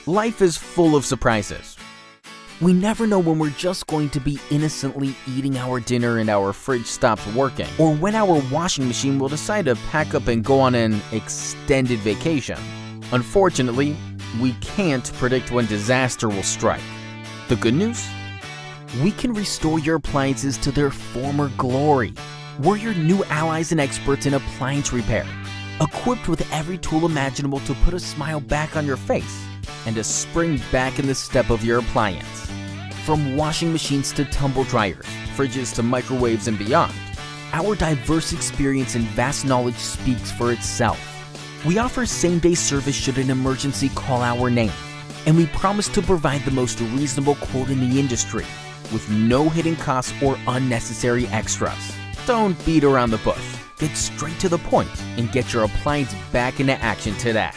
Life is full of surprises. We never know when we're just going to be innocently eating our dinner and our fridge stops working, or when our washing machine will decide to pack up and go on an extended vacation. Unfortunately, we can't predict when disaster will strike. The good news? We can restore your appliances to their former glory. We're your new allies and experts in appliance repair, equipped with every tool imaginable to put a smile back on your face and a spring back in the step of your appliance. From washing machines to tumble dryers, fridges to microwaves and beyond, our diverse experience and vast knowledge speaks for itself. We offer same-day service should an emergency call our name, and we promise to provide the most reasonable quote in the industry, with no hidden costs or unnecessary extras. Don't beat around the bush. Get straight to the point and get your appliance back into action today.